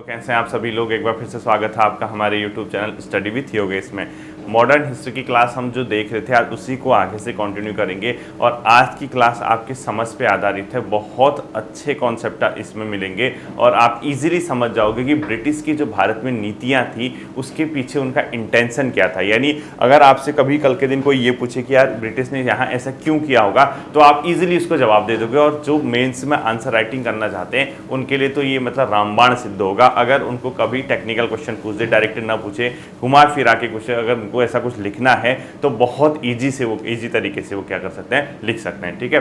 तो कैसे हैं आप सभी लोग। एक बार फिर से स्वागत है आपका हमारे YouTube channel study with Yogesh में। मॉडर्न हिस्ट्री की क्लास हम जो देख रहे थे आज उसी को आगे से कंटिन्यू करेंगे और आज की क्लास आपकी समझ पे आधारित है। बहुत अच्छे कॉन्सेप्ट इसमें मिलेंगे और आप इजीली समझ जाओगे कि ब्रिटिश की जो भारत में नीतियाँ थी उसके पीछे उनका इंटेंशन क्या था। यानी अगर आपसे कभी कल के दिन कोई ये पूछे कि यार ब्रिटिश ने यहाँ ऐसा क्यों किया होगा तो आप इजीली उसको जवाब दे दोगे। और जो मेंस में आंसर राइटिंग करना चाहते हैं उनके लिए तो ये मतलब रामबाण सिद्ध होगा। अगर उनको कभी टेक्निकल क्वेश्चन पूछ दे, डायरेक्ट ना पूछे, घुमा फिरा के कुछ, अगर उनको ऐसा कुछ लिखना है तो बहुत इजी तरीके से वो क्या कर सकते हैं, लिख सकते हैं। ठीक है,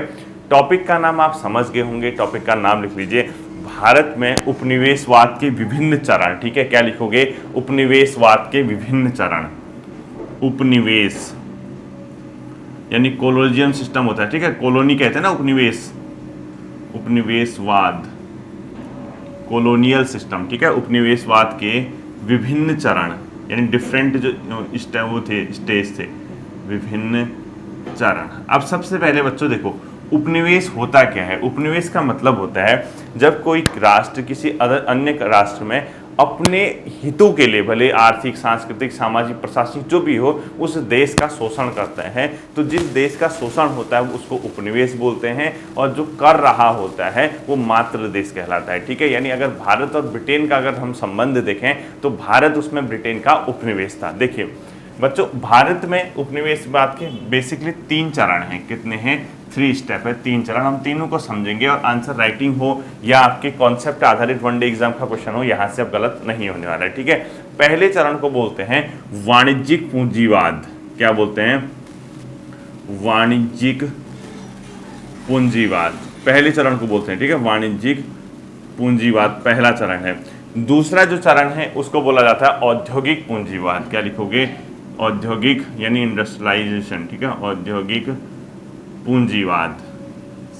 टॉपिक का नाम आप समझ गए होंगे। टॉपिक का नाम लिख लीजिए, भारत में उपनिवेशवाद के विभिन्न चरण। ठीक है, क्या लिखोगे? उपनिवेशवाद के विभिन्न चरण। उपनिवेश यानी कोलोनियल सिस्टम होता है। ठीक है, कॉलोनी कहते हैं ना उपनिवेश, उपनिवेशवाद कॉलोनियल सिस्टम। ठीक है, उपनिवेशवाद के विभिन्न चरण यानी डिफरेंट जो वो थे, स्टेज थे, विभिन्न चरण। अब सबसे पहले बच्चों देखो, उपनिवेश होता क्या है? उपनिवेश का मतलब होता है जब कोई राष्ट्र किसी अन्य राष्ट्र में अपने हितों के लिए, भले आर्थिक, सांस्कृतिक, सामाजिक, प्रशासनिक जो भी हो, उस देश का शोषण करते हैं। तो जिस देश का शोषण होता है उसको उपनिवेश बोलते हैं और जो कर रहा होता है वो मातृ देश कहलाता है। ठीक है, यानी अगर भारत और ब्रिटेन का अगर हम संबंध देखें तो भारत उसमें ब्रिटेन का उपनिवेश था। देखिए बच्चों, भारत में उपनिवेशवाद के बेसिकली 3 चरण हैं। कितने हैं? 3 स्टेप है, 3 चरण। हम तीनों को समझेंगे और आंसर राइटिंग हो या आपके कॉन्सेप्ट आधारित वनडे एग्जाम का क्वेश्चन हो, यहाँ से अब गलत नहीं होने वाला है। ठीक है, पहले चरण को बोलते हैं वाणिज्यिक पूंजीवाद। क्या बोलते हैं? वाणिज्यिक पूंजीवाद। पहले चरण को बोलते हैं। ठीक है, वाणिज्यिक पूंजीवाद पहला चरण है। दूसरा जो चरण है उसको बोला जाता है औद्योगिक पूंजीवाद। क्या लिखोगे? औद्योगिक यानी इंडस्ट्रियलाइजेशन। ठीक है, औद्योगिक पूंजीवाद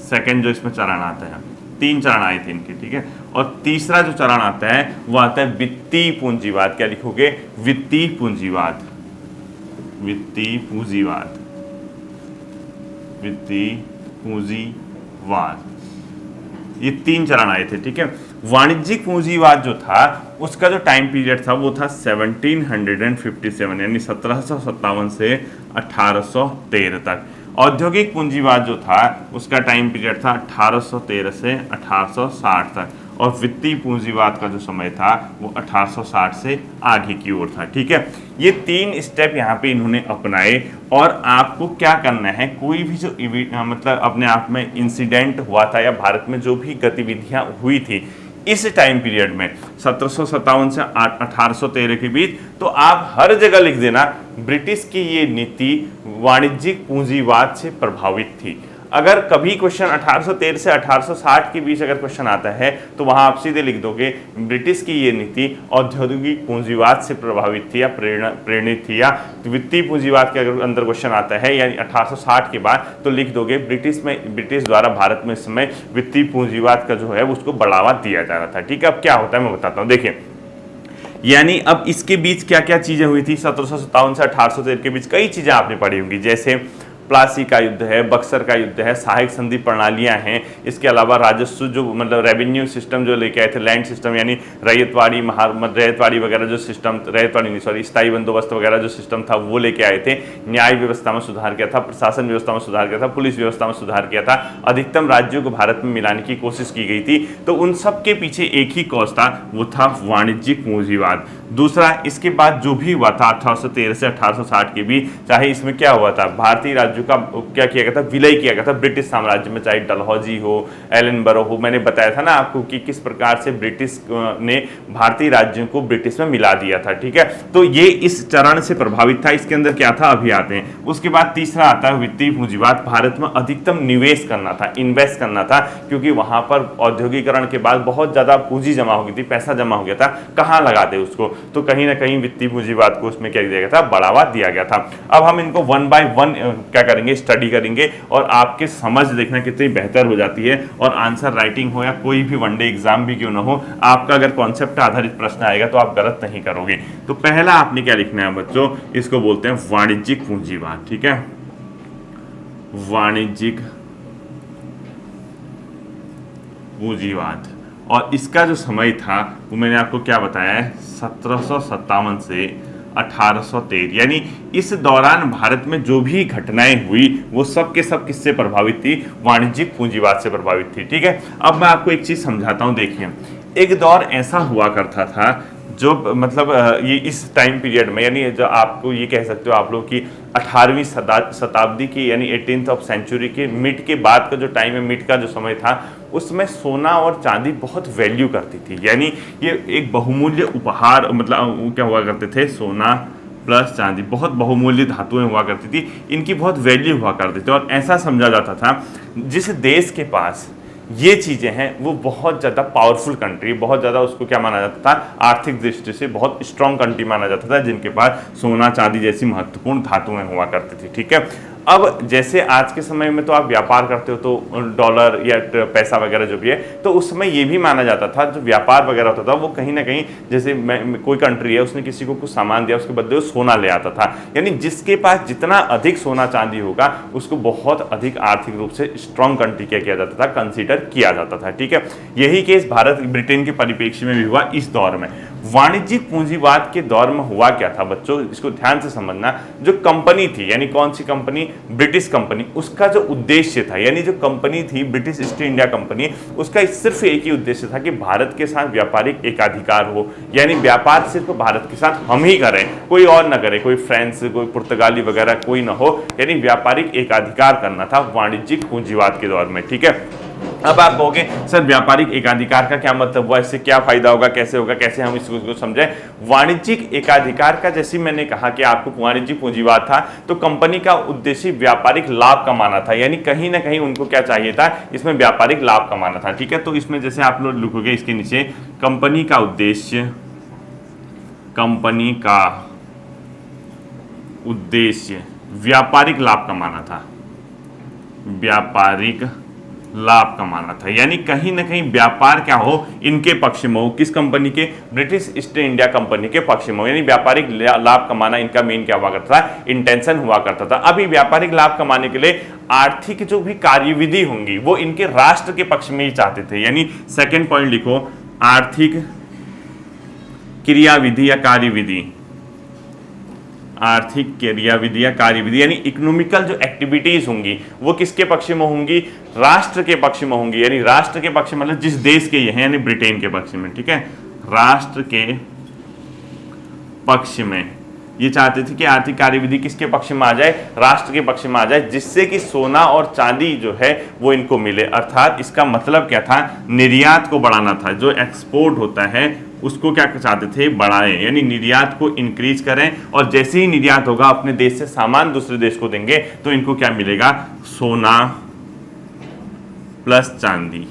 सेकंड जो इसमें चरण आता है। 3 चरण आए थे इनके। ठीक है, और तीसरा जो चरण आता है वो आता है वित्तीय पूंजीवाद। क्या लिखोगे? वित्तीय पूंजीवाद। वित्तीय पूंजीवाद, वित्तीय पूंजीवाद, ये 3 चरण आए थे। ठीक है, वाणिज्यिक पूंजीवाद जो था उसका जो टाइम पीरियड था वो था 1757 यानी 1757 से 1813 तक। औद्योगिक पूंजीवाद जो था उसका टाइम पीरियड था 1813 से 1860 तक। और वित्तीय पूंजीवाद का जो समय था वो 1860 से आगे की ओर था। ठीक है, ये 3 स्टेप यहाँ पे इन्होंने अपनाए। और आपको क्या करना है, कोई भी जो मतलब अपने आप में इंसिडेंट हुआ था या भारत में जो भी गतिविधियाँ हुई थी इस टाइम पीरियड में 1757 से 1813 के बीच, तो आप हर जगह लिख देना ब्रिटिश की ये नीति वाणिज्यिक पूंजीवाद से प्रभावित थी। अगर कभी क्वेश्चन 1813 से 1860 के बीच अगर क्वेश्चन आता है तो वहां आप सीधे लिख दोगे ब्रिटिश की ये नीति औद्योगिक पूंजीवाद से प्रभावित थी या प्रेरित थी। या वित्तीय पूंजीवाद के अगर अंदर क्वेश्चन आता है यानी 1860 के बाद तो लिख दोगे ब्रिटिश द्वारा भारत में इस समय वित्तीय पूंजीवाद का जो है उसको बढ़ावा दिया जा रहा था। ठीक है, अब क्या होता है मैं बताता हूँ। देखिए, यानी अब इसके बीच क्या क्या चीजें हुई थी 1757 से 1813 के बीच? कई चीजें आपने पढ़ी होंगी, जैसे प्लासी का युद्ध है, बक्सर का युद्ध है, सहायक संधि प्रणालियां हैं। इसके अलावा राजस्व जो मतलब रेवेन्यू सिस्टम जो लेके आए थे, लैंड सिस्टम यानी रैयतवाड़ी वगैरह जो सिस्टम, रैयतवाड़ी नहीं सॉरी स्थायी बंदोबस्त वगैरह जो सिस्टम था वो लेके आए थे। न्याय व्यवस्था में सुधार किया था, प्रशासन व्यवस्था में सुधार किया था, पुलिस व्यवस्था में सुधार किया था, अधिकतम राज्यों को भारत में मिलाने की कोशिश की गई थी। तो उन सब के पीछे एक ही कॉज था, वो था वाणिज्यिक पूंजीवाद। दूसरा, इसके बाद जो भी हुआ था 1813 से 1860 के बीच, चाहे इसमें क्या हुआ था, भारतीय राज्यों का क्या किया गया था, विलय किया गया था ब्रिटिश साम्राज्य में, चाहे डलहौजी हो, एलनबरो हो। मैंने बताया था ना आपको कि किस प्रकार से ब्रिटिश ने भारतीय राज्यों को ब्रिटिश में मिला दिया था। ठीक है, तो ये इस चरण से प्रभावित था। इसके अंदर क्या था अभी आते हैं। उसके बाद तीसरा आता है वित्तीय पूंजीवाद। भारत में अधिकतम निवेश करना था, इन्वेस्ट करना था, क्योंकि वहां पर औद्योगिकरण के बाद बहुत ज्यादा पूंजी जमा हो गई थी, पैसा जमा हो गया था। कहाँ लगाते उसको? तो कहीं ना कहीं वित्तीय पूंजीवाद को उसमें क्या दिया गया था, बढ़ावा दिया गया था। अब हम इनको 1 बाय 1 क्या करेंगे, स्टडी करेंगे और आपके समझ देखना कितनी बेहतर हो जाती है। और आंसर राइटिंग हो या कोई भी वनडे एग्जाम भी क्यों ना हो, आपका अगर कॉन्सेप्ट आधारित प्रश्न आएगा तो आप गलत नहीं करोगे। तो पहला आपने क्या लिखना है बच्चों, इसको बोलते हैं वाणिज्यिक पूंजीवाद। ठीक है, वाणिज्यिक पूंजीवाद। और इसका जो समय था वो मैंने आपको क्या बताया है, 1757 से 1813, यानी इस दौरान भारत में जो भी घटनाएं हुई वो सब के सब किससे प्रभावित थी, वाणिज्यिक पूंजीवाद से प्रभावित थी। ठीक है, अब मैं आपको एक चीज समझाता हूं। देखिए, एक दौर ऐसा हुआ करता था जो मतलब ये इस टाइम पीरियड में, यानी जो आपको ये कह सकते हो आप लोग की 18वीं शताब्दी की, यानी 18th ऑफ सेंचुरी के मिड के बाद का जो टाइम है, मिड का जो समय था, उसमें सोना और चांदी बहुत वैल्यू करती थी। यानी ये एक बहुमूल्य उपहार, मतलब क्या हुआ करते थे, सोना प्लस चांदी बहुत बहुमूल्य धातुएं हुआ करती थी, इनकी बहुत वैल्यू हुआ करती थी। और ऐसा समझा जाता था जिस देश के पास ये चीज़ें हैं वो बहुत ज़्यादा पावरफुल कंट्री, बहुत ज़्यादा उसको क्या माना जाता था, आर्थिक दृष्टि से बहुत स्ट्रॉन्ग कंट्री माना जाता था, जिनके पास सोना चांदी जैसी महत्वपूर्ण धातुएं हुआ करती थी। ठीक है, अब जैसे आज के समय में तो आप व्यापार करते हो तो डॉलर या पैसा वगैरह जो भी है, तो उस समय ये भी माना जाता था जो व्यापार वगैरह होता था वो कहीं ना कहीं, जैसे कोई कंट्री है उसने किसी को कुछ सामान दिया, उसके बदले वो सोना ले आता था, यानी जिसके पास जितना अधिक सोना चांदी होगा उसको बहुत अधिक आर्थिक रूप से स्ट्रॉन्ग कंट्री क्या किया जाता था, कंसीडर किया जाता था। ठीक है, यही केस भारत ब्रिटेन के परिप्रेक्ष्य में भी हुआ इस दौर में। वाणिज्यिक पूंजीवाद के दौर में हुआ क्या था बच्चों, इसको ध्यान से समझना। जो कंपनी थी, यानी कौन सी कंपनी, ब्रिटिश कंपनी, उसका जो उद्देश्य था, यानी जो कंपनी थी ब्रिटिश ईस्ट इंडिया कंपनी, उसका सिर्फ एक ही उद्देश्य था कि भारत के साथ व्यापारिक एकाधिकार हो, यानी व्यापार सिर्फ भारत के साथ हम ही करें, कोई और ना करे, कोई फ्रेंच, कोई पुर्तगाली वगैरह कोई ना हो, यानी व्यापारिक एकाधिकार करना था वाणिज्यिक पूंजीवाद के दौर में। ठीक है, अब आप कहोगे सर व्यापारिक एकाधिकार का क्या मतलब हुआ, इससे क्या फायदा होगा, कैसे होगा, कैसे हम इसको समझें। वाणिज्यिक एकाधिकार का, जैसे मैंने कहा कि आपको वाणिज्यिक पूंजीवाद था तो कंपनी का उद्देश्य व्यापारिक लाभ कमाना था, यानी कहीं ना कहीं उनको क्या चाहिए था, इसमें व्यापारिक लाभ कमाना था। ठीक है, तो इसमें जैसे आप लोग लिखोगे इसके नीचे, कंपनी का उद्देश्य, कंपनी का उद्देश्य व्यापारिक लाभ कमाना था, व्यापारिक लाभ कमाना था, यानी कहीं ना कहीं व्यापार क्या हो, इनके पक्ष में हो, किस कंपनी के, ब्रिटिश ईस्ट इंडिया कंपनी के पक्ष में हो, यानी व्यापारिक लाभ कमाना इनका मेन क्या हुआ करता था, इंटेंशन हुआ करता था। अभी व्यापारिक लाभ कमाने के लिए आर्थिक जो भी कार्यविधि होंगी वो इनके राष्ट्र के पक्ष में ही चाहते थे, यानी सेकेंड पॉइंट लिखो, आर्थिक क्रियाविधि या कार्यविधि, आर्थिक क्रियाविधि या कार्यविधि, यानी इकोनॉमिकल जो एक्टिविटीज होंगी वो किसके पक्ष में होंगी, राष्ट्र के पक्ष में होंगी, यानी राष्ट्र के पक्ष में मतलब जिस देश के ये हैं, यानी ब्रिटेन के पक्ष में। ठीक है, राष्ट्र के पक्ष में ये चाहते थे कि आर्थिक कार्यविधि किसके पक्ष में आ जाए, राष्ट्र के पक्ष में आ जाए, जिससे कि सोना और चांदी जो है वो इनको मिले। अर्थात इसका मतलब क्या था, निर्यात को बढ़ाना था, जो एक्सपोर्ट होता है उसको क्या चाहते थे, बढ़ाएं, यानी निर्यात को इंक्रीज करें, और जैसे ही निर्यात होगा अपने देश से सामान दूसरे देश को देंगे तो इनको क्या मिलेगा, सोना प्लस चांदी,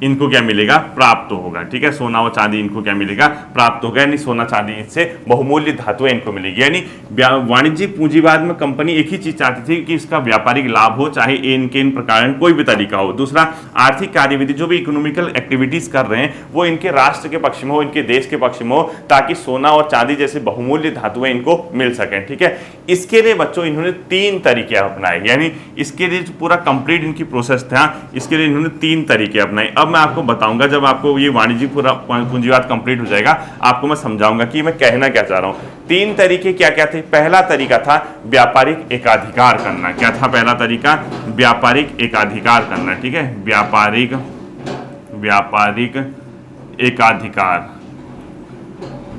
इनको क्या मिलेगा, प्राप्त होगा। ठीक है, सोना और चांदी इनको क्या मिलेगा, प्राप्त होगा, यानी सोना चांदी इससे बहुमूल्य धातुएं इनको मिलेगी। यानी वाणिज्यिक पूंजीवाद में कंपनी एक ही चीज चाहती थी कि इसका व्यापारिक लाभ हो, चाहे इनके इन प्रकार कोई भी तरीका हो। दूसरा, आर्थिक कार्यविधि, जो भी इकोनॉमिकल एक्टिविटीज कर रहे हैं वो इनके राष्ट्र के पक्ष में हो, इनके देश के पक्ष में हो, ताकि सोना और चांदी जैसे बहुमूल्य धातुएं इनको मिल सकें। ठीक है, इसके लिए बच्चों इन्होंने 3 तरीके अपनाए, यानी इसके लिए जो पूरा कंप्लीट इनकी प्रोसेस था, इसके लिए इन्होंने 3 तरीके अपनाए। अब मैं आपको बताऊंगा, जब आपको ये वाणिज्यिक पूरा पूंजीवाद कंप्लीट हो जाएगा आपको मैं समझाऊंगा कि मैं कहना क्या चाह रहा हूं। 3 तरीके क्या क्या थे। पहला तरीका था व्यापारिक एकाधिकार करना। क्या था पहला तरीका, व्यापारिक एकाधिकार करना। ठीक है, व्यापारिक एकाधिकार,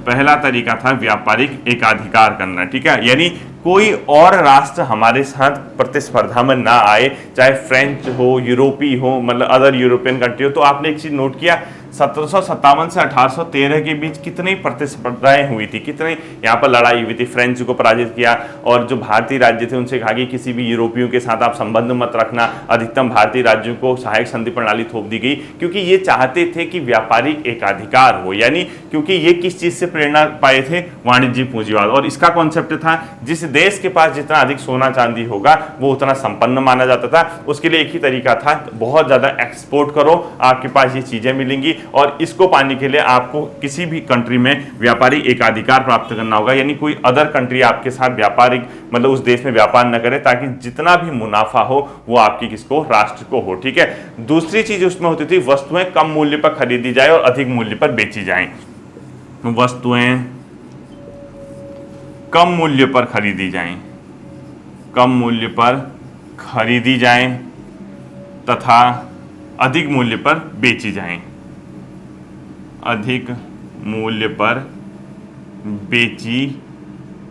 पहला तरीका था व्यापारिक एकाधिकार करना। ठीक है, यानी कोई और राष्ट्र हमारे साथ प्रतिस्पर्धा में ना आए, चाहे फ्रेंच हो, यूरोपीय हो, मतलब अदर यूरोपियन कंट्री हो। तो आपने एक चीज नोट किया, 1757 से 1813 के बीच कितनी प्रतिस्पर्धाएं हुई थी, कितनी यहाँ पर लड़ाई हुई थी। फ्रेंच को पराजित किया, और जो भारतीय राज्य थे उनसे कहा कि किसी भी यूरोपियों के साथ आप संबंध मत रखना। अधिकतम भारतीय राज्यों को सहायक संधि प्रणाली थोप दी गई, क्योंकि ये चाहते थे कि व्यापारिक एकाधिकार हो, यानी क्योंकि ये किस चीज से प्रेरणा पाए थे, वाणिज्यिक पूंजीवाद। और इसका कॉन्सेप्ट था जिस देश के पास जितना अधिक सोना चांदी होगा वो उतना संपन्न माना जाता था। उसके लिए एक ही तरीका था, बहुत ज्यादा एक्सपोर्ट करो, आपके पास ये चीजें मिलेंगी, और इसको पाने के लिए आपको किसी भी कंट्री में व्यापारिक एकाधिकार प्राप्त करना होगा, यानी कोई अदर कंट्री आपके साथ व्यापारिक मतलब उस देश में व्यापार न करे, ताकि जितना भी मुनाफा हो वो आपकी किसको, राष्ट्र को हो। ठीक है। दूसरी चीज उसमें होती थी, वस्तुएं कम मूल्य पर खरीदी जाए और अधिक मूल्य पर बेची जाएं। वस्तुएं कम मूल्य पर खरीदी जाएं, कम मूल्य पर खरीदी जाएं तथा अधिक मूल्य पर बेची जाएं, अधिक मूल्य पर बेची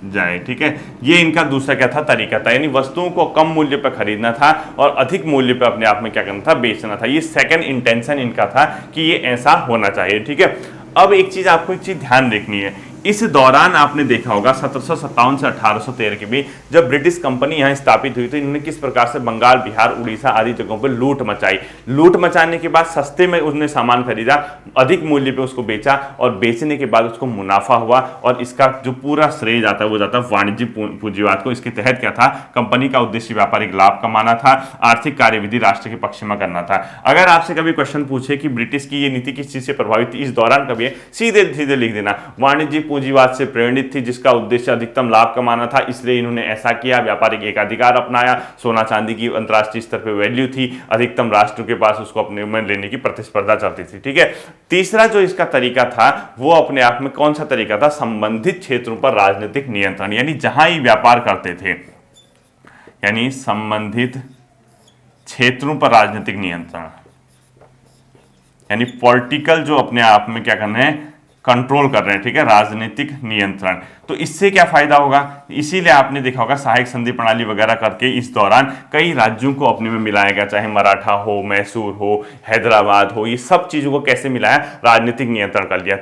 जाए। ठीक है। ये इनका दूसरा क्या था, तरीका था, यानी वस्तुओं को कम मूल्य पर खरीदना था और अधिक मूल्य पर अपने आप में क्या करना था, बेचना था। ये सेकंड इंटेंशन इनका था कि ये ऐसा होना चाहिए। ठीक है। अब एक चीज आपको एक चीज ध्यान देखनी है, इस दौरान आपने देखा होगा 1757 से 1813 के बीच जब ब्रिटिश कंपनी यहाँ स्थापित हुई तो इन्होंने किस प्रकार से बंगाल, बिहार, उड़ीसा आदि जगहों पर लूट मचाई। लूट मचाने के बाद सस्ते में उसने सामान खरीदा, अधिक मूल्य पे उसको बेचा और बेचने के बाद उसको मुनाफा हुआ, और इसका जो पूरा श्रेय जाता है वो जाता है वाणिज्यिक पूंजीवाद को। इसके तहत क्या था, कंपनी का उद्देश्य व्यापारिक लाभ कमाना था, आर्थिक कार्यविधि राष्ट्र के पक्ष में करना था। अगर आपसे कभी क्वेश्चन पूछे कि ब्रिटिश की ये नीति किस चीज से प्रभावित थी इस दौरान, कभी सीधे सीधे लिख देना वाणिज्यिक पूंजीवाद से प्रेरित थी, जिसका उद्देश्य अधिकतम लाभ कमाना था, इसलिए इन्होंने ऐसा किया, व्यापारिक एकाधिकार अपनाया, सोना चांदी की अंतर्राष्ट्रीय स्तर पर वैल्यू थी, अधिकतम राष्ट्रों के पास उसको अपने में लेने की प्रतिस्पर्धा चलती थी। ठीक है। तीसरा जो इसका तरीका था वो अपने आप में कौन सा तरीका था, संबंधित क्षेत्रों पर राजनीतिक नियंत्रण, यानी जहां ही व्यापार करते थे, यानी संबंधित क्षेत्रों पर राजनीतिक नियंत्रण, यानी पॉलिटिकल जो अपने आप में क्या करना है, कंट्रोल कर रहे हैं। ठीक है। राजनीतिक नियंत्रण। तो इससे क्या फायदा होगा, इसीलिए आपने देखा होगा सहायक संधि प्रणाली वगैरह करके इस दौरान कई राज्यों को अपने में मिलाया गया, चाहे मराठा हो, मैसूर हो, हैदराबाद हो, ये सब चीजों को कैसे मिलाया, राजनीतिक नियंत्रण कर लिया।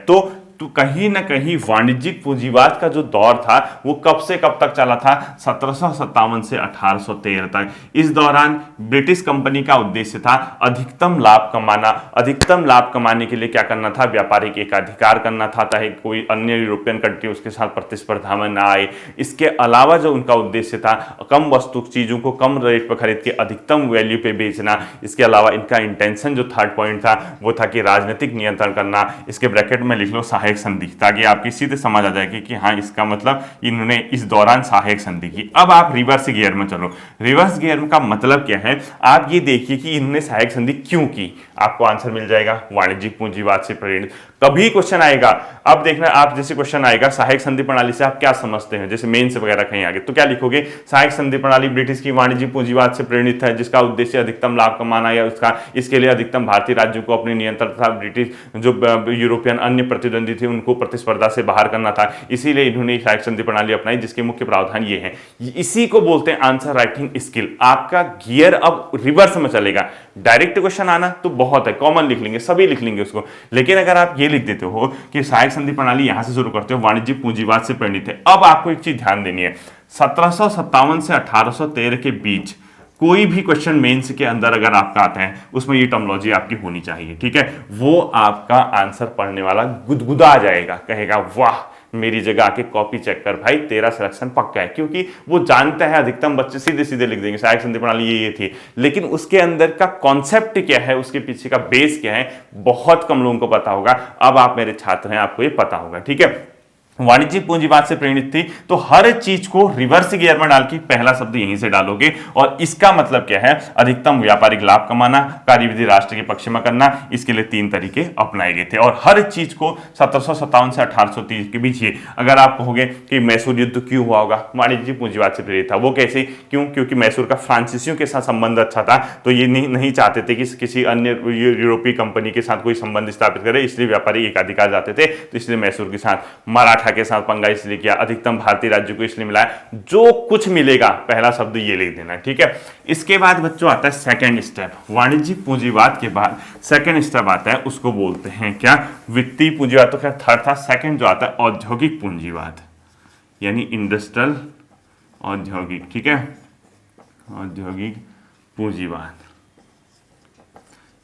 तो कहीं ना कहीं वाणिज्यिक पूंजीवाद का जो दौर था वो कब से कब तक चला था, 1757 से 1813 तक। इस दौरान ब्रिटिश कंपनी का उद्देश्य था अधिकतम लाभ कमाना, अधिकतम लाभ कमाने के लिए क्या करना था, व्यापारिक एकाधिकार करना था, ताकि कोई अन्य यूरोपियन कंट्री उसके साथ प्रतिस्पर्धा में ना आए। इसके अलावा जो उनका उद्देश्य था, कम वस्तु चीजों को कम रेट पर खरीद के अधिकतम वैल्यू पे बेचना। इसके अलावा इनका इंटेंशन जो थर्ड पॉइंट था वो था कि राजनीतिक नियंत्रण करना। इसके ब्रैकेट में लिख लो सहायक संधि, ताकि आपकी सीधे समझ आ जाएगी कि हाँ इसका मतलब इन्होंने इस दौरान सहायक संधि की। अब आप रिवर्स गियर में चलो। रिवर्स गियर का मतलब क्या है, आप ये देखिए कि इन्होंने सहायक संधि क्यों की, आपको आंसर मिल जाएगा, वाणिज्यिक पूंजीवाद से प्रेरित। कभी क्वेश्चन आएगा, अब देखना आप, जैसे क्वेश्चन आएगा सहायक संधि प्रणाली से आप क्या समझते हैं, जैसे मेंस वगैरह कहीं आगे, तो क्या लिखोगे, सहायक संधि प्रणाली ब्रिटिश की वाणिज्यिक पूंजीवाद से प्रेरित है, जिसका उद्देश्य अधिकतम लाभ कमाना या उसका इसके लिए अधिकतम भारतीय राज्यों को अपने नियंत्रण तथा ब्रिटिश जो यूरोपियन अन्य प्रतिद्वंदी थे उनको प्रतिस्पर्धा से बाहर करना था, इसीलिए इन्होंने सहायक संधि प्रणाली अपनाई, जिसके मुख्य प्रावधान ये है। इसी को बोलते हैं आंसर राइटिंग स्किल। आपका गियर अब रिवर्स में चलेगा। डायरेक्ट क्वेश्चन आना तो बहुत है, कॉमन लिख लेंगे, सभी लिख लेंगे उसको, लेकिन अगर आप ये लिख देते हो कि सहायक संधि प्रणाली यहां से शुरू करते हो, वाणिज्यिक पूंजीवाद से प्रेरित है। अब आपको एक चीज ध्यान देनी है, 1757 से 1813 के बीच कोई भी क्वेश्चन मेंस के अंदर अगर आपका आता है उसमें ये टर्मिनोलॉजी आपकी होनी चाहिए। ठीक है। वो आपका आंसर पढ़ने वाला गुदगुदा जाएगा, कहेगा वाह मेरी जगह आके कॉपी चेक कर भाई, तेरा सिलेक्शन पक्का है, क्योंकि वो जानता है अधिकतम बच्चे सीधे सीधे लिख देंगे सहायक संधि प्रणाली ये थी, लेकिन उसके अंदर का कॉन्सेप्ट क्या है, उसके पीछे का बेस क्या है, बहुत कम लोगों को पता होगा। अब आप मेरे छात्र हैं, आपको ये पता होगा। ठीक है। वाणिज्यिक पूंजीवाद से प्रेरित थी, तो हर चीज को रिवर्स गियर में डाल के पहला शब्द यहीं से डालोगे, और इसका मतलब क्या है, अधिकतम व्यापारिक लाभ कमाना, कार्यविधि राष्ट्र के पक्ष में करना। इसके लिए 3 तरीके अपनाए गए थे, और हर चीज को 1757 से 1830 के बीच। अगर आप कहोगे कि मैसूर युद्ध क्यों हुआ होगा, वाणिज्यिक पूंजीवाद से प्रेरित था। वो कैसे, क्यों, क्योंकि मैसूर का फ्रांसीसियों के साथ संबंध अच्छा था, तो ये नहीं चाहते थे कि किसी अन्य यूरोपीय कंपनी के साथ कोई संबंध स्थापित करे, इसलिए व्यापारिक एकाधिकार जाते थे, तो इसलिए मैसूर के साथ। मराठा के साथ पंगा इसलिए किया, अधिकतम भारतीय राज्यों को इसलिए मिलाया। जो कुछ मिलेगा पहला शब्द ये लिख देना। ठीक है। इसके बाद बच्चों आता है सेकंड स्टेप। वाणिज्यिक पूंजीवाद के बाद सेकंड स्टेप आता है, उसको बोलते हैं क्या, वित्तीय पूंजीवाद। तो खैर थर्ड था, सेकंड जो आता है औद्योगिक पूंजीवाद, यानी इंडस्ट्रियल औद्योगिक। ठीक है। औद्योगिक पूंजीवाद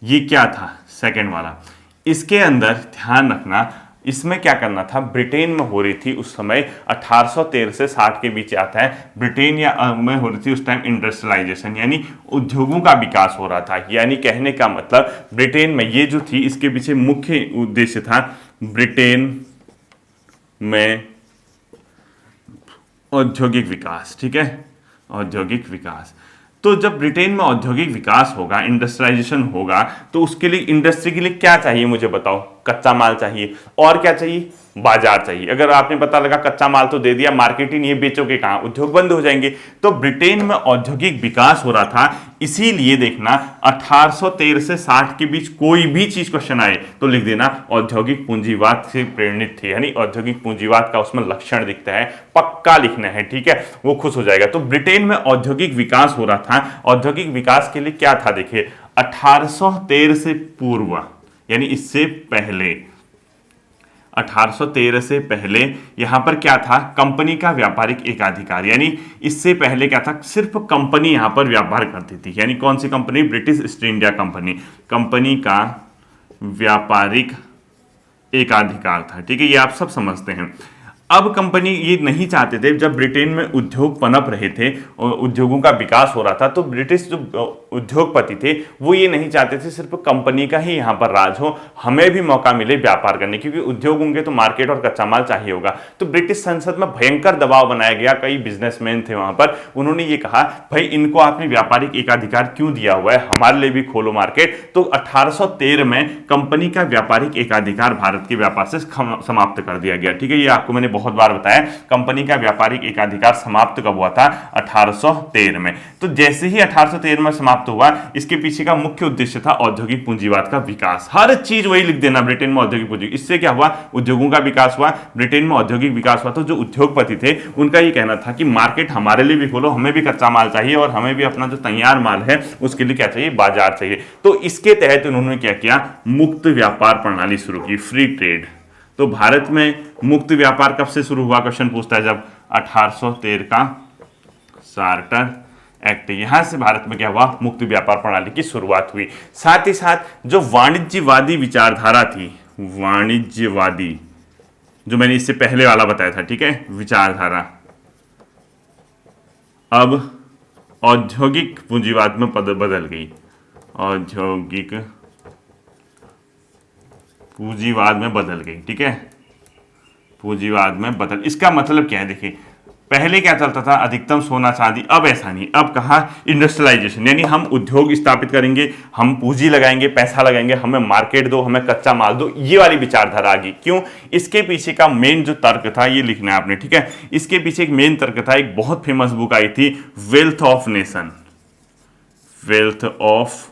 ये क्या था, सेकंड वाला। इसके अंदर ध्यान रखना, इसमें क्या करना था, ब्रिटेन में हो रही थी उस समय 1813 से 60 के बीच आता है, ब्रिटेन में हो रही थी उस टाइम इंडस्ट्रियलाइजेशन, यानी उद्योगों का विकास हो रहा था। यानी कहने का मतलब ब्रिटेन में ये जो थी, इसके पीछे मुख्य उद्देश्य था ब्रिटेन में औद्योगिक विकास। ठीक है, औद्योगिक विकास। तो जब ब्रिटेन में औद्योगिक विकास होगा, इंडस्ट्रियलाइजेशन होगा, तो उसके लिए, इंडस्ट्री के लिए क्या चाहिए मुझे बताओ? कच्चा माल चाहिए, और क्या चाहिए? बाजार चाहिए। अगर आपने पता लगा कच्चा माल तो दे दिया, मार्केट ही नहीं है, बेचोगे कहां? उद्योग बंद हो जाएंगे। तो ब्रिटेन में औद्योगिक विकास हो रहा था, इसीलिए देखना 1813 से 60 के बीच कोई भी चीज क्वेश्चन आए तो लिख देना औद्योगिक पूंजीवाद से प्रेरित थी, यानी औद्योगिक पूंजीवाद का उसमें लक्षण दिखता है, पक्का लिखना है। ठीक है, वो खुश हो जाएगा। तो ब्रिटेन में औद्योगिक विकास हो रहा था। औद्योगिक विकास के लिए क्या था, देखिए 1813 से पूर्व, यानी इससे पहले, 1813 से पहले यहां पर क्या था, कंपनी का व्यापारिक एकाधिकार। यानी इससे पहले क्या था, सिर्फ कंपनी यहां पर व्यापार करती थी। यानी कौन सी company? British East India Company, company का व्यापारिक एकाधिकार था। ठीक है, ये आप सब समझते हैं। अब कंपनी ये नहीं चाहते थे, जब ब्रिटेन में उद्योग पनप रहे थे और उद्योगों का विकास हो रहा था, तो ब्रिटिश जो उद्योगपति थे वो ये नहीं चाहते थे सिर्फ कंपनी का ही यहाँ पर राज हो, हमें भी मौका मिले व्यापार करने, क्योंकि उद्योग होंगे तो मार्केट और कच्चा माल चाहिए होगा। तो ब्रिटिश संसद में भयंकर दबाव बनाया गया, कई बिजनेसमैन थे वहां पर, उन्होंने ये कहा भाई इनको आपने व्यापारिक एकाधिकार क्यों दिया हुआ है, हमारे लिए भी खोलो मार्केट। तो 1813 में कंपनी का व्यापारिक एकाधिकार भारत के व्यापार से समाप्त कर दिया गया। ठीक है, ये आपको मैंने बहुत बार बताया, कंपनी का व्यापारिक एकाधिकार समाप्त कब हुआ था? 1813 में। तो जैसे ही 1813 में समाप्त हुआ, इसके पीछे का मुख्य उद्देश्य था औद्योगिक पूंजीवाद का विकास। हर चीज वही लिख देना, ब्रिटेन में औद्योगिक पूंजी। इससे क्या हुआ? उद्योगों का विकास हुआ, ब्रिटेन में औद्योगिक विकास हुआ। तो जो उद्योगपति थे उनका ये कहना था कि मार्केट हमारे लिए भी खोलो, हमें भी कच्चा माल चाहिए और हमें भी अपना जो तैयार माल है उसके लिए क्या चाहिए? बाजार चाहिए। तो इसके तहत उन्होंने क्या किया? मुक्त व्यापार प्रणाली शुरू की, फ्री ट्रेड। तो भारत में मुक्त व्यापार कब से शुरू हुआ? क्वेश्चन पूछता है, जब 1813 का चार्टर एक्ट, यहां से भारत में क्या हुआ? मुक्त व्यापार प्रणाली की शुरुआत हुई। साथ ही साथ जो वाणिज्यवादी विचारधारा थी, वाणिज्यवादी, जो मैंने इससे पहले वाला बताया था, ठीक है, विचारधारा, अब औद्योगिक पूंजीवाद में बदल गई, औद्योगिक पूंजीवाद में बदल गई। ठीक है, पूंजीवाद में बदल, इसका मतलब क्या है? देखिए पहले क्या चलता था? अधिकतम सोना चांदी। अब ऐसा नहीं, अब कहा इंडस्ट्रियलाइजेशन, यानी हम उद्योग स्थापित करेंगे, हम पूंजी लगाएंगे, पैसा लगाएंगे, हमें मार्केट दो, हमें कच्चा माल दो, ये वाली विचारधारा आ गई। क्यों? इसके पीछे का मेन जो तर्क था, ये लिखना है आपने। ठीक है, इसके पीछे एक मेन तर्क था, एक बहुत फेमस बुक आई थी, wealth of nation, wealth of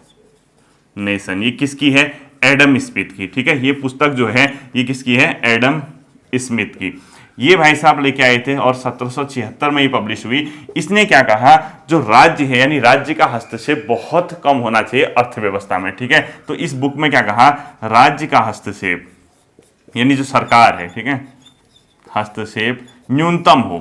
nation. ये किसकी है? एडम स्मिथ की। ठीक है, ये पुस्तक जो है ये किसकी है? एडम स्मिथ की। ये भाई साहब लेके आए थे और 1776 में ये पब्लिश हुई। इसने क्या कहा? जो राज्य है, यानी राज्य का हस्तक्षेप बहुत कम होना चाहिए अर्थव्यवस्था में। ठीक है, तो इस बुक में क्या कहा? राज्य का हस्तक्षेप, यानी जो सरकार है, ठीक है, हस्तक्षेप न्यूनतम हो,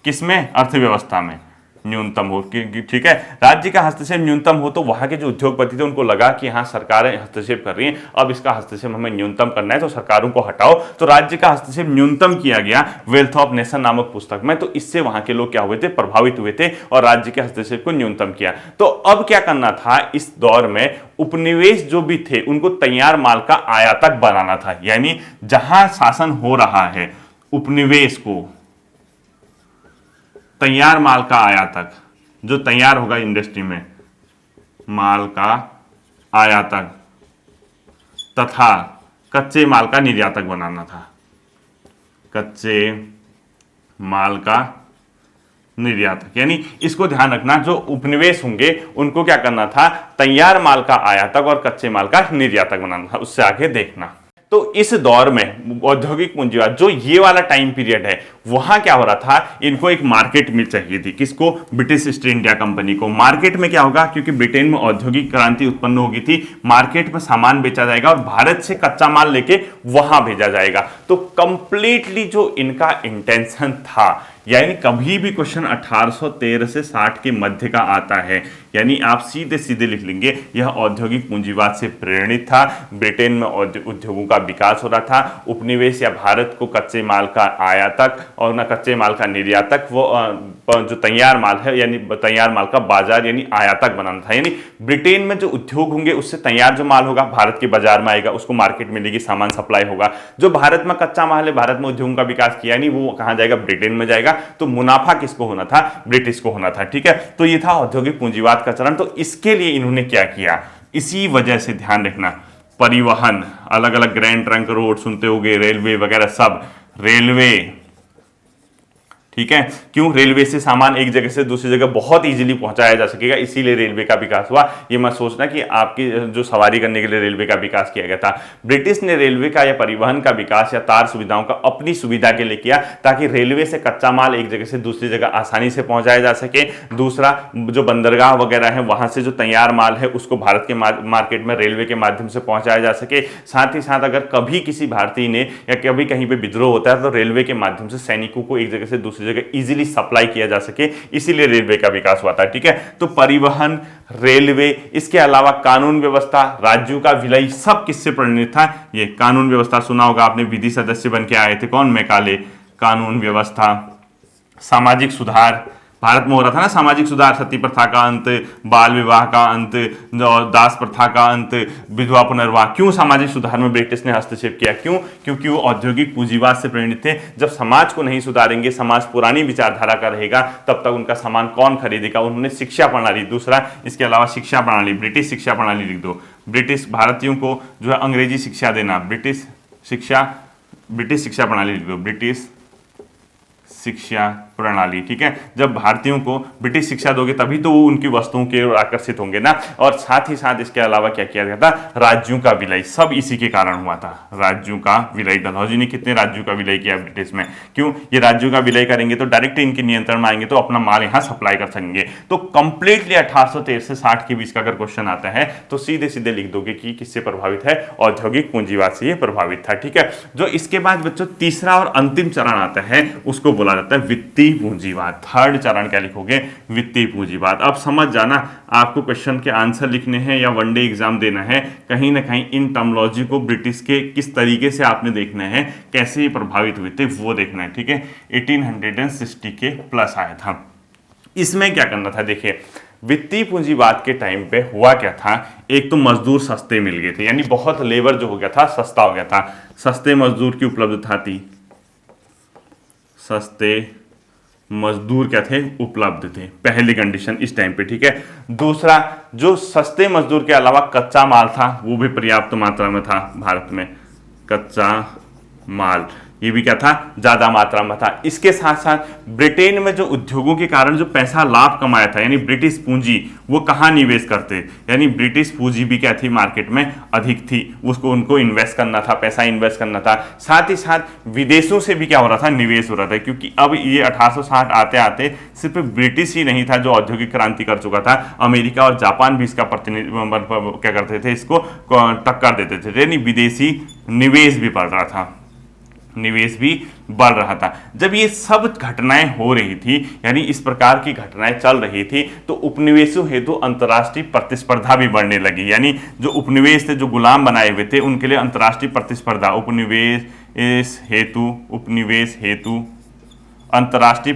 किसमें? अर्थव्यवस्था में न्यूनतम हो। ठीक है, राज्य का हस्तक्षेप न्यूनतम हो। तो वहां के जो उद्योगपति थे उनको लगा कि हाँ सरकारें हस्तक्षेप कर रही हैं, अब इसका हस्तक्षेप हमें न्यूनतम करना है, तो सरकारों को हटाओ। तो राज्य का हस्तक्षेप न्यूनतम किया गया वेल्थ ऑफ नेशन नामक पुस्तक में। तो इससे वहां के लोग क्या हुए थे? प्रभावित हुए थे और राज्य के हस्तक्षेप को न्यूनतम किया। तो अब क्या करना था इस दौर में? उपनिवेश जो भी थे उनको तैयार माल का आयातक बनाना था, यानी जहां शासन हो रहा है उपनिवेश को तैयार माल का आयातक, जो तैयार होगा इंडस्ट्री में, माल का आयातक तथा कच्चे माल का निर्यातक बनाना था, कच्चे माल का निर्यातक। यानी इसको ध्यान रखना, जो उपनिवेश होंगे उनको क्या करना था? तैयार माल का आयातक और कच्चे माल का निर्यातक बनाना था। उससे आगे देखना। तो इस दौर में औद्योगिक पूंजीवाद, जो ये वाला टाइम पीरियड है, वहां क्या हो रहा था, इनको एक मार्केट मिल चाहिए थी। किसको? ब्रिटिश ईस्ट इंडिया कंपनी को। मार्केट में क्या होगा, क्योंकि ब्रिटेन में औद्योगिक क्रांति उत्पन्न होगी थी, मार्केट में सामान बेचा जाएगा और भारत से कच्चा माल लेके वहां भेजा जाएगा। तो कंप्लीटली जो इनका इंटेंशन था, यानी कभी भी क्वेश्चन 1813 से 60 के मध्य का आता है, यानी आप सीधे सीधे लिख लेंगे यह औद्योगिक पूंजीवाद से प्रेरित था। ब्रिटेन में उद्योगों का विकास हो रहा था, उपनिवेश या भारत को कच्चे माल का आयातक और ना कच्चे माल का निर्यातक, वो जो तैयार माल है यानी तैयार माल का बाजार यानी आयातक बनाना था। यानी ब्रिटेन में जो उद्योग होंगे उससे तैयार जो माल होगा भारत के बाजार में आएगा, उसको मार्केट मिलेगी, सामान सप्लाई होगा। जो भारत में कच्चा माल है, भारत में उद्योगों का विकास किया नहीं, वो कहां जाएगा? ब्रिटेन में जाएगा। तो मुनाफा किसको होना था? ब्रिटिश को होना था। ठीक है, तो ये था औद्योगिक पूंजीवाद का चरण। तो इसके लिए इन्होंने क्या किया, इसी वजह से ध्यान रखना, परिवहन, अलग अलग ग्रैंड ट्रंक रोड सुनते होंगे, रेलवे वगैरह सब, रेलवे, ठीक है, क्यों? रेलवे से सामान एक जगह से दूसरी जगह बहुत इजीली पहुंचाया जा सकेगा, इसीलिए रेलवे का विकास हुआ। ये मत सोचना कि आपकी जो सवारी करने के लिए रेलवे का विकास किया गया था। ब्रिटिश ने रेलवे का या परिवहन का विकास या तार सुविधाओं का अपनी सुविधा के लिए किया, ताकि रेलवे से कच्चा माल एक जगह से दूसरी जगह आसानी से पहुंचाया जा सके। दूसरा, जो बंदरगाह वगैरह है वहां से जो तैयार माल है उसको भारत के मार्केट में रेलवे के माध्यम से पहुंचाया जा सके। साथ ही साथ अगर कभी किसी भारतीय ने या कभी कहीं पे विद्रोह होता है तो रेलवे के माध्यम से सैनिकों को एक जगह से दूसरी जगह इजीली सप्लाई किया जा सके, इसीलिए रेलवे का विकास हुआ था। ठीक है, तो परिवहन, रेलवे, इसके अलावा कानून व्यवस्था, राज्यों का विलय, सब किससे प्रेरित था? ये कानून व्यवस्था सुना होगा आपने, विधि सदस्य बन के आए थे कौन? मैकाले। कानून व्यवस्था, सामाजिक सुधार, भारत में हो रहा था ना सामाजिक सुधार, सती प्रथा का अंत, बाल विवाह का अंत, दास प्रथा का अंत, विधवा पुनर्विवाह। क्यों सामाजिक सुधार में ब्रिटिश ने हस्तक्षेप किया? क्यों? क्योंकि वो औद्योगिक पूंजीवाद से प्रेरित थे। जब समाज को नहीं सुधारेंगे, समाज पुरानी विचारधारा का रहेगा, तब तक उनका सामान कौन खरीदेगा? उन्होंने शिक्षा प्रणाली, दूसरा इसके अलावा शिक्षा प्रणाली, ब्रिटिश शिक्षा प्रणाली लिख दो। ब्रिटिश भारतीयों को जो है अंग्रेजी शिक्षा देना, ब्रिटिश शिक्षा प्रणाली लिख दो, ब्रिटिश शिक्षा प्रणाली। ठीक है, जब भारतीयों को ब्रिटिश शिक्षा दोगे तभी तो वो उनकी वस्तुओं के ओर आकर्षित होंगे ना। और साथ ही साथ इसके अलावा क्या किया गया था? राज्यों का विलय, सब इसी के कारण हुआ था। राज्यों का विलय, डलहौजी ने कितने राज्यों का विलय किया ब्रिटिश में? क्यों? ये राज्यों का विलय करेंगे तो डायरेक्ट इनके नियंत्रण में आएंगे, तो अपना माल यहाँ सप्लाई कर सकेंगे। तो कंप्लीटली 1813 से 60 के बीच का अगर क्वेश्चन आता है तो सीधे सीधे लिख दोगे कि किससे प्रभावित है? औद्योगिक पूंजीवाद से ये प्रभावित था। ठीक है, जो इसके बाद बच्चों तीसरा और अंतिम चरण आता है उसको बोला जाता है वित्तीय पूंजीवाद। थर्ड चरण क्या लिखोगे? वित्तीय पूंजीवाद। अब समझ जाना, आपको क्वेश्चन के आंसर लिखने हैं या वनडे एग्जाम देना है, कहीं ना कहीं इन टर्मोलॉजी को ब्रिटिश के किस तरीके से आपने देखना है, कैसे ये प्रभावित हुए थे वो देखना है। ठीक है, 1860 के प्लस आया था। इसमें क्या करना था? देखिए, वित्तीय पूंजीवाद के टाइम पे हुआ क्या था, एक तो मजदूर सस्ते मिल गए थे, यानी बहुत लेबर जो हो गया था सस्ता हो गया था। सस्ते मजदूर की उपलब्धता थी, सस्ते मजदूर क्या थे? उपलब्ध थे, पहली कंडीशन इस टाइम पे। ठीक है, दूसरा, जो सस्ते मजदूर के अलावा कच्चा माल था वो भी पर्याप्त मात्रा में था भारत में। कच्चा माल ये भी क्या था? ज्यादा मात्रा में था। इसके साथ साथ ब्रिटेन में जो उद्योगों के कारण जो पैसा लाभ कमाया था, यानी ब्रिटिश पूंजी, वो कहाँ निवेश करते? यानी ब्रिटिश पूंजी भी क्या थी? मार्केट में अधिक थी, उसको उनको इन्वेस्ट करना था, पैसा इन्वेस्ट करना था। साथ ही साथ विदेशों से भी क्या हो रहा था? निवेश हो रहा था, क्योंकि अब ये 1860 आते आते सिर्फ ब्रिटिश ही नहीं था जो औद्योगिक क्रांति कर चुका था, अमेरिका और जापान भी इसका प्रतिनिधित्व क्या करते थे? इसको टक्कर देते थे, यानी विदेशी निवेश भी बढ़ रहा था, निवेश भी बढ़ रहा था। जब ये सब घटनाएं हो रही थी, यानी इस प्रकार की घटनाएं चल रही थी, तो उपनिवेशों हेतु अंतर्राष्ट्रीय प्रतिस्पर्धा भी बढ़ने लगी। यानी जो उपनिवेश थे, जो गुलाम बनाए हुए थे, उनके लिए अंतर्राष्ट्रीय प्रतिस्पर्धा, उपनिवेश हेतु अंतर्राष्ट्रीय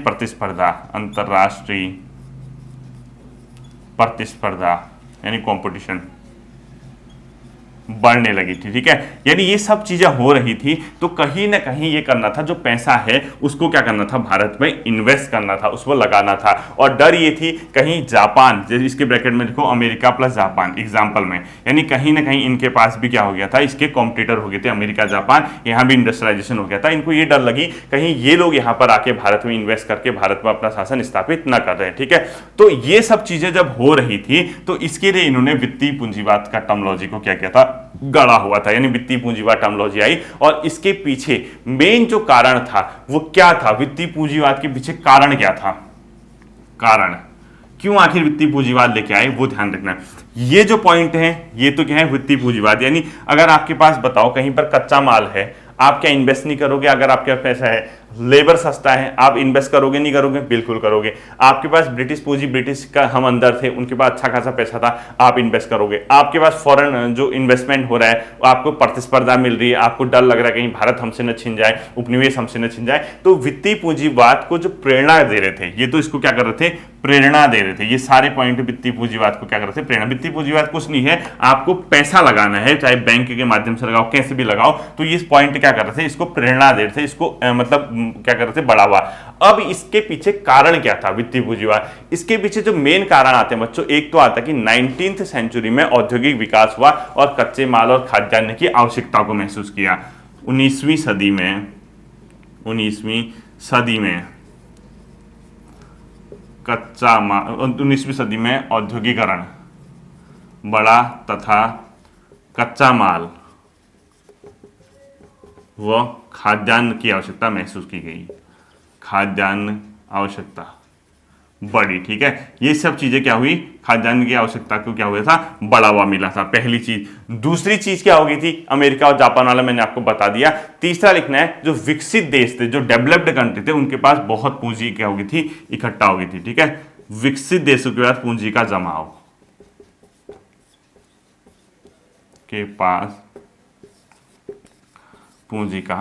प्रतिस्पर्धा यानी कंपटीशन बढ़ने लगी थी। ठीक है, यानी ये सब चीजें हो रही थी, तो कहीं ना कहीं ये करना था, जो पैसा है उसको क्या करना था? भारत में इन्वेस्ट करना था, उसको लगाना था। और डर ये थी कहीं जापान, जैसे इसके ब्रैकेट में लिखो अमेरिका प्लस जापान एग्जाम्पल में, यानी कहीं ना कहीं इनके पास भी क्या हो गया था? इसके कॉम्पिटिटर हो गए थे अमेरिका जापान, यहाँ भी इंडस्ट्रियलाइजेशन हो गया था। इनको ये डर लगी कहीं ये लोग यहाँ पर आके भारत में इन्वेस्ट करके भारत में अपना शासन स्थापित न कर रहे। ठीक है, तो ये सब चीजें जब हो रही थी तो इसके लिए इन्होंने वित्तीय पूंजीवाद का टर्मोलॉजी को क्या किया था? गढ़ा हुआ था, यानी वित्तीय पूंजीवाद टर्मिनोलॉजी आई। और इसके पीछे मेन जो कारण था वो क्या था, वित्तीय पूंजीवाद के पीछे कारण क्या था, कारण क्यों आखिर वित्तीय पूंजीवाद लेके आए, वो ध्यान रखना। ये जो पॉइंट है ये तो क्या है, वित्तीय पूंजीवाद। यानी अगर आपके पास बताओ कहीं पर कच्चा माल है, आप क्या इन्वेस्ट नहीं करोगे? अगर आपके पास पैसा है, लेबर सस्ता है, आप इन्वेस्ट करोगे नहीं करोगे? बिल्कुल करोगे। आपके पास ब्रिटिश पूंजी, ब्रिटिश का हम अंदर थे, उनके पास अच्छा खासा पैसा था, आप इन्वेस्ट करोगे। आपके पास फॉरेन जो इन्वेस्टमेंट हो रहा है, आपको प्रतिस्पर्धा मिल रही है, आपको डर लग रहा है कहीं भारत हमसे न छिन जाए, उपनिवेश हमसे न छिन जाए, तो वित्तीय पूंजीवाद को जो प्रेरणा दे रहे थे, ये तो इसको क्या कर रहे थे, प्रेरणा दे रहे थे। ये सारे पॉइंट वित्तीय पूंजीवाद को क्या कर रहे थे, प्रेरणा। वित्तीय पूंजीवाद कुछ नहीं है, आपको पैसा लगाना है, चाहे बैंक के माध्यम से लगाओ, कैसे भी लगाओ, तो ये पॉइंट क्या कर रहे थे, इसको प्रेरणा दे रहे थे, इसको मतलब क्या कर रहे थे, बढ़ावा। अब इसके पीछे कारण क्या था वित्तीय पूंजीवाद? इसके पीछे जो मेन कारण आते हैं बच्चों, एक तो आता है कि 19th सेंचुरी में औद्योगिक विकास हुआ और कच्चे माल और खाद्यान्न की आवश्यकता को महसूस किया। 19वीं सदी में कच्चा माल, 19वीं सदी में औद्योगिकरण बढ़ा तथा कच्चा माल व खाद्यान्न की आवश्यकता महसूस की गई, खाद्यान्न आवश्यकता बढ़ी। ठीक है, ये सब चीजें क्या हुई, खाद्यान्न की आवश्यकता को क्या हुआ था, बढ़ावा मिला था, पहली चीज। दूसरी चीज क्या हो गई थी, अमेरिका और जापान वाला मैंने आपको बता दिया। तीसरा लिखना है, जो विकसित देश थे, जो डेवलप्ड कंट्री थे, उनके पास बहुत पूंजी क्या हो गई थी, इकट्ठा हो गई थी। ठीक है, विकसित देशों के पास पूंजी का जमाव के पास पूंजी का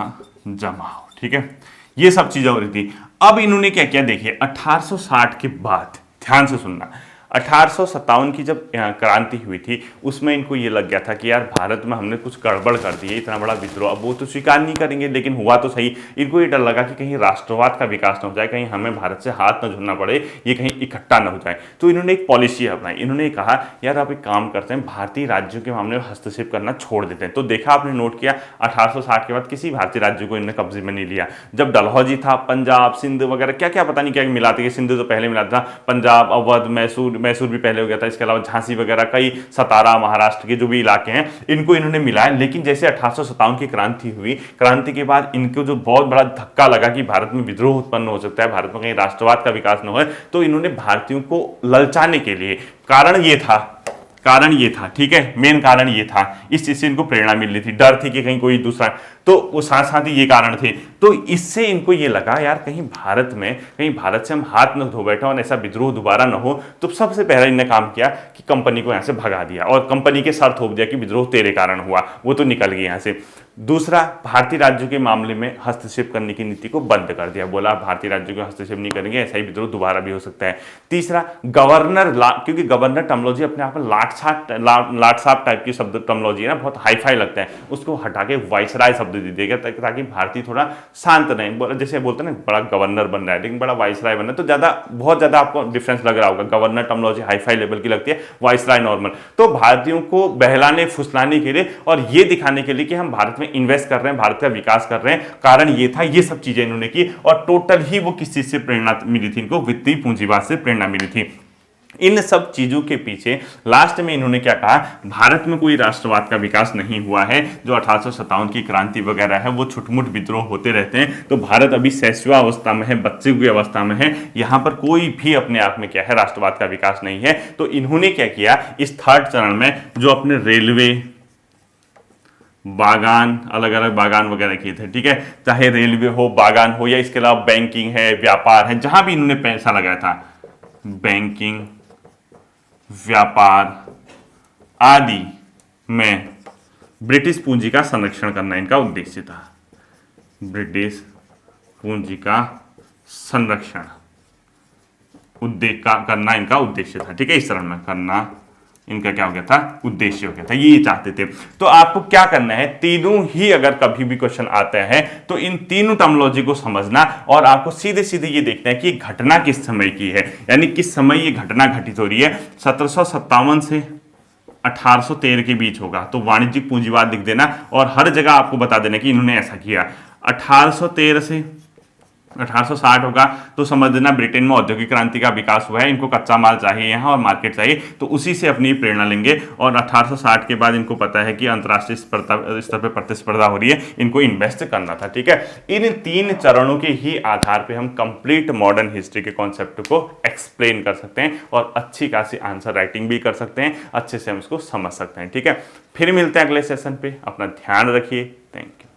जमाव। ठीक है, ये सब चीजें हो रही थी। अब इन्होंने क्या किया, देखिए 1860 के बाद, ध्यान से सुनना, 1857 की जब क्रांति हुई थी, उसमें इनको ये लग गया था कि यार भारत में हमने कुछ गड़बड़ कर दी है, इतना बड़ा विद्रोह, अब वो तो स्वीकार नहीं करेंगे, लेकिन हुआ तो सही। इनको ये डर लगा कि कहीं राष्ट्रवाद का विकास न हो जाए, कहीं हमें भारत से हाथ न जोड़ना पड़े, ये कहीं इकट्ठा न हो जाए। तो इन्होंने एक पॉलिसी अपनाई। इन्होंने कहा यार आप एक काम करते हैं, भारतीय राज्यों के मामले में हस्तक्षेप करना छोड़ देते हैं। तो देखा आपने, नोट किया, 1860 के बाद किसी भारतीय राज्य को इन्होंने कब्जे में नहीं लिया। जब डलहौजी था, पंजाब, सिंध वगैरह क्या क्या पता नहीं क्या मिलाते, सिंध तो पहले मिला था, पंजाब, अवध, मैसूर भी पहले हो गया था, इसके अलावा झांसी वगैरह, कई सतारा, महाराष्ट्र के जो भी इलाके हैं, इनको इन्होंने मिलाया। लेकिन जैसे 1857 की क्रांति हुई, क्रांति के बाद इनको जो बहुत बड़ा धक्का लगा कि भारत में विद्रोह उत्पन्न हो सकता है, भारत में कहीं राष्ट्रवाद का विकास न हो, तो इन्होंने भारतीयों को ललचाने के लिए, कारण ये था, ठीक है, मेन कारण ये था, इस चीज से इनको प्रेरणा मिल रही थी, डर थी कि कहीं कोई दूसरा, तो वो साथ साथ ही ये कारण थे। तो इससे इनको ये लगा यार कहीं भारत से हम हाथ न धो बैठे और ऐसा विद्रोह दोबारा न हो। तो सबसे पहले इन्होंने काम किया कि कंपनी को यहाँ से भगा दिया और कंपनी के सर थोप दिया कि विद्रोह तेरे कारण हुआ, वो तो निकल गई यहाँ से। दूसरा, भारतीय राज्यों के मामले में हस्तक्षेप करने की नीति को बंद कर दिया, बोला भारतीय राज्यों को हस्तक्षेप नहीं करेंगे, ऐसा ही विद्रोह दोबारा भी हो सकता है। तीसरा, गवर्नर, क्योंकि गवर्नर टर्मिनोलॉजी अपने आप में लाट साफ टाइप की शब्द टर्मिनोलॉजी है ना, बहुत हाईफाई लगता है, उसको हटा के वाइसराय शब्द दे दिया गया ताकि भारतीय थोड़ा शांत रहे। जैसे बोलते हैं ना, बड़ा गवर्नर बन रहा है लेकिन बड़ा वाइसराय बन रहा है, तो बहुत ज्यादा आपको डिफरेंस लग रहा होगा। गवर्नर टर्मिनोलॉजी हाईफाई लेवल की लगती है, वाइसराय नॉर्मल। तो भारतीयों को बहलाने फुसलाने के लिए और ये दिखाने के लिए कि हम भारत में इन्वेस्ट कर रहे हैं, भारत का विकास कर रहे हैं, कारण ये था, ये सब चीजें इन्होंने की। और टोटल ही वो किस चीज से प्रेरणा मिली थी इनको, वित्तीय पूंजीवाद से प्रेरणा मिली थी। इन सब चीजों के पीछे लास्ट में इन्होंने क्या कहा, भारत में कोई राष्ट्रवाद का विकास नहीं हुआ है, जो 1857 की क्रांति वगैरह है वो छुटमुट विद्रोह होते रहते हैं। तो भारत अभी शैशवावस्था में है, बच्चे की अवस्था में है, यहां पर कोई भी अपने आप में क्या है, राष्ट्रवाद का विकास नहीं है। तो इन्होंने क्या किया, इस थर्ड चरण में जो अपने रेलवे, बागान, अलग अलग बागान वगैरह किए थे, ठीक है, चाहे रेलवे हो, बागान हो, या इसके अलावा बैंकिंग है, व्यापार है, जहां भी इन्होंने पैसा लगाया था, बैंकिंग, व्यापार आदि में ब्रिटिश पूंजी का संरक्षण करना इनका उद्देश्य था। ब्रिटिश पूंजी का संरक्षण करना इनका उद्देश्य था, ठीक है, इस चरण में करना इनका क्या हो गया था, उद्देश्य हो गया था, ये चाहते थे। तो आपको क्या करना है, तीनों ही अगर कभी भी क्वेश्चन आते हैं तो इन तीनों टर्मिनोलॉजी को समझना और आपको सीधे सीधे ये देखना है कि घटना किस समय की है, यानी किस समय ये घटना घटित हो रही है। 1757 से 1813 के बीच होगा, तो वाणिज्यिक पूंजीवाद लिख देना और हर जगह आपको बता देना कि इन्होंने ऐसा किया। 1813 से 1860 होगा तो समझना ब्रिटेन में औद्योगिक क्रांति का विकास हुआ है, इनको कच्चा माल चाहिए यहाँ और मार्केट चाहिए, तो उसी से अपनी प्रेरणा लेंगे। और 1860 के बाद इनको पता है कि अंतर्राष्ट्रीय स्तर पर प्रतिस्पर्धा हो रही है, इनको इन्वेस्ट करना था। ठीक है, इन 3 चरणों के ही आधार पर हम कंप्लीट मॉडर्न हिस्ट्री के कॉन्सेप्ट को एक्सप्लेन कर सकते हैं और अच्छी खासी आंसर राइटिंग भी कर सकते हैं, अच्छे से हम इसको समझ सकते हैं। ठीक है, फिर मिलते हैं अगले सेशन पे, अपना ध्यान रखिए, थैंक यू।